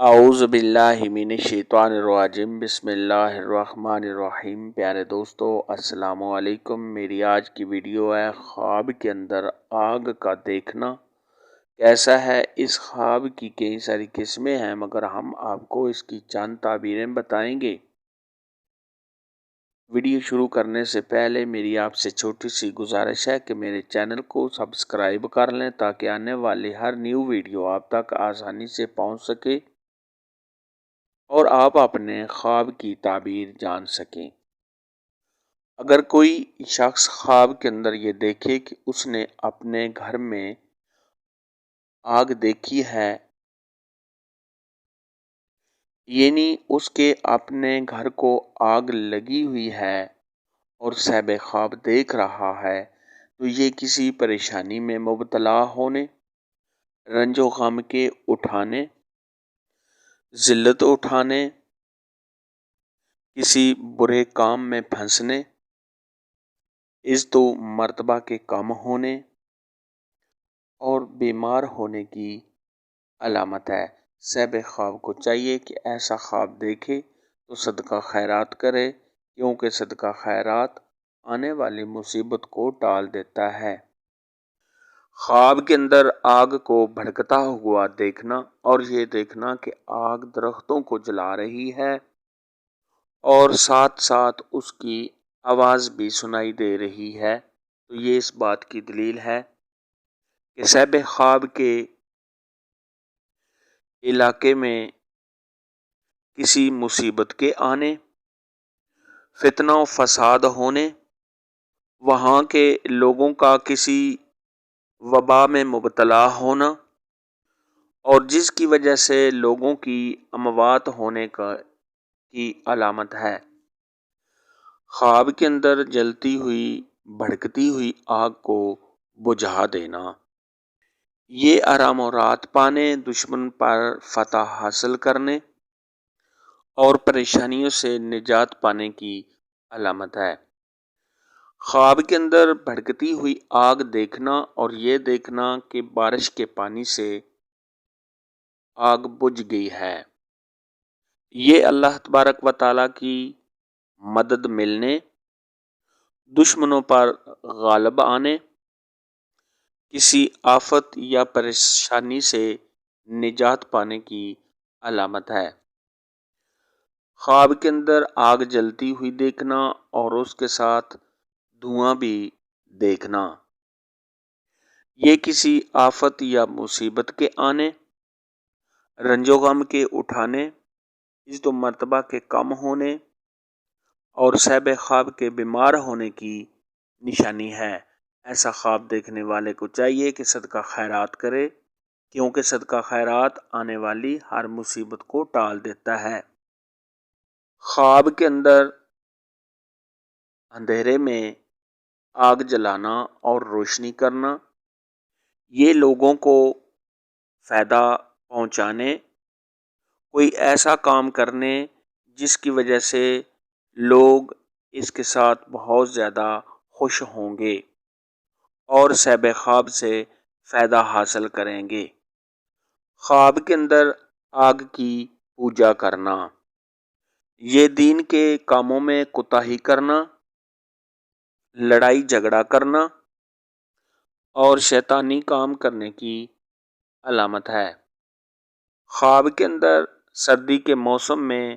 اعوذ باللہ من الشیطان الرجیم بسم اللہ الرحمن الرحیم۔ پیارے دوستو السلام علیکم۔ میری آج کی ویڈیو ہے خواب کے اندر آگ کا دیکھنا کیسا ہے۔ اس خواب کی کئی ساری قسمیں ہیں مگر ہم آپ کو اس کی چند تعبیریں بتائیں گے۔ ویڈیو شروع کرنے سے پہلے میری آپ سے چھوٹی سی گزارش ہے کہ میرے چینل کو سبسکرائب کر لیں تاکہ آنے والی ہر نیو ویڈیو آپ تک آسانی سے پہنچ سکے اور آپ اپنے خواب کی تعبیر جان سکیں۔ اگر کوئی شخص خواب کے اندر یہ دیکھے کہ اس نے اپنے گھر میں آگ دیکھی ہے، یعنی اس کے اپنے گھر کو آگ لگی ہوئی ہے اور صاحب خواب دیکھ رہا ہے، تو یہ کسی پریشانی میں مبتلا ہونے، رنج و غم کے اٹھانے، ذلت اٹھانے، کسی برے کام میں پھنسنے، عزت و مرتبہ کے کم ہونے اور بیمار ہونے کی علامت ہے۔ صاحب خواب کو چاہیے کہ ایسا خواب دیکھے تو صدقہ خیرات کرے، کیونکہ صدقہ خیرات آنے والی مصیبت کو ٹال دیتا ہے۔ خواب کے اندر آگ کو بھڑکتا ہوا دیکھنا اور یہ دیکھنا کہ آگ درختوں کو جلا رہی ہے اور ساتھ ساتھ اس کی آواز بھی سنائی دے رہی ہے، تو یہ اس بات کی دلیل ہے کہ صاحب خواب کے علاقے میں کسی مصیبت کے آنے، فتنہ و فساد ہونے، وہاں کے لوگوں کا کسی وبا میں مبتلا ہونا اور جس کی وجہ سے لوگوں کی اموات ہونے کی علامت ہے۔ خواب کے اندر جلتی ہوئی بھڑکتی ہوئی آگ کو بجھا دینا، یہ آرام و راحت پانے، دشمن پر فتح حاصل کرنے اور پریشانیوں سے نجات پانے کی علامت ہے۔ خواب کے اندر بھڑکتی ہوئی آگ دیکھنا اور یہ دیکھنا کہ بارش کے پانی سے آگ بجھ گئی ہے، یہ اللہ تبارک و تعالیٰ کی مدد ملنے، دشمنوں پر غالب آنے، کسی آفت یا پریشانی سے نجات پانے کی علامت ہے۔ خواب کے اندر آگ جلتی ہوئی دیکھنا اور اس کے ساتھ دھواں بھی دیکھنا، یہ کسی آفت یا مصیبت کے آنے، رنج و غم کے اٹھانے، عزت و مرتبہ کے کم ہونے اور صاحب خواب کے بیمار ہونے کی نشانی ہے۔ ایسا خواب دیکھنے والے کو چاہیے کہ صدقہ خیرات کرے، کیونکہ صدقہ خیرات آنے والی ہر مصیبت کو ٹال دیتا ہے۔ خواب کے اندر اندھیرے میں آگ جلانا اور روشنی کرنا، یہ لوگوں کو فائدہ پہنچانے، کوئی ایسا کام کرنے جس کی وجہ سے لوگ اس کے ساتھ بہت زیادہ خوش ہوں گے اور صاحب خواب سے فائدہ حاصل کریں گے۔ خواب کے اندر آگ کی پوجا کرنا، یہ دین کے کاموں میں کوتاہی کرنا، لڑائی جھگڑا کرنا اور شیطانی کام کرنے کی علامت ہے۔ خواب کے اندر سردی کے موسم میں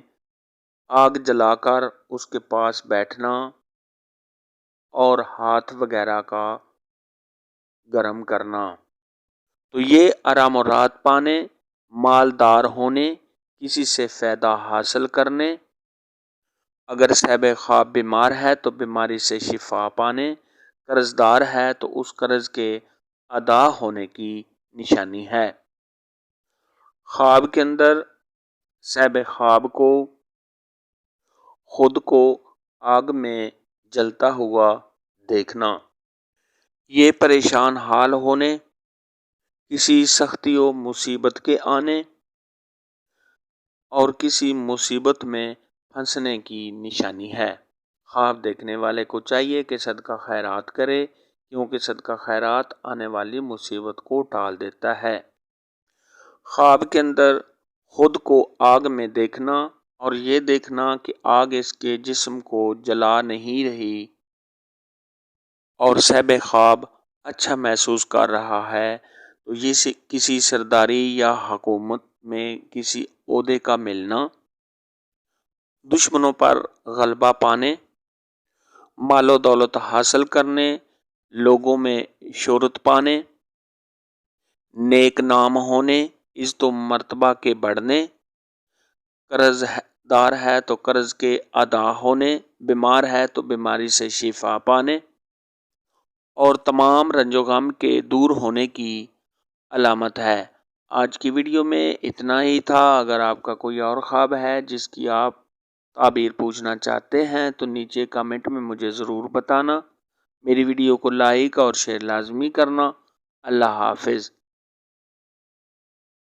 آگ جلا کر اس کے پاس بیٹھنا اور ہاتھ وغیرہ کا گرم کرنا، تو یہ آرام و راحت پانے، مالدار ہونے، کسی سے فائدہ حاصل کرنے، اگر صاحب خواب بیمار ہے تو بیماری سے شفا پانے، قرض دار ہے تو اس قرض کے ادا ہونے کی نشانی ہے۔ خواب کے اندر صاحب خواب کو خود کو آگ میں جلتا ہوا دیکھنا، یہ پریشان حال ہونے، کسی سختی و مصیبت کے آنے اور کسی مصیبت میں پھنسنے کی نشانی ہے۔ خواب دیکھنے والے کو چاہیے کہ صدقہ خیرات کرے، کیونکہ صدقہ خیرات آنے والی مصیبت کو ٹال دیتا ہے۔ خواب کے اندر خود کو آگ میں دیکھنا اور یہ دیکھنا کہ آگ اس کے جسم کو جلا نہیں رہی اور صحب خواب اچھا محسوس کر رہا ہے، تو یہ کسی سرداری یا حکومت میں کسی عہدے کا ملنا، دشمنوں پر غلبہ پانے، مال و دولت حاصل کرنے، لوگوں میں شہرت پانے، نیک نام ہونے، عزت و مرتبہ کے بڑھنے، قرض دار ہے تو قرض کے ادا ہونے، بیمار ہے تو بیماری سے شفا پانے اور تمام رنج و غم کے دور ہونے کی علامت ہے۔ آج کی ویڈیو میں اتنا ہی تھا۔ اگر آپ کا کوئی اور خواب ہے جس کی آپ تعبیر پوچھنا چاہتے ہیں تو نیچے کمنٹ میں مجھے ضرور بتانا۔ میری ویڈیو کو لائک اور شیئر لازمی کرنا۔ اللہ حافظ۔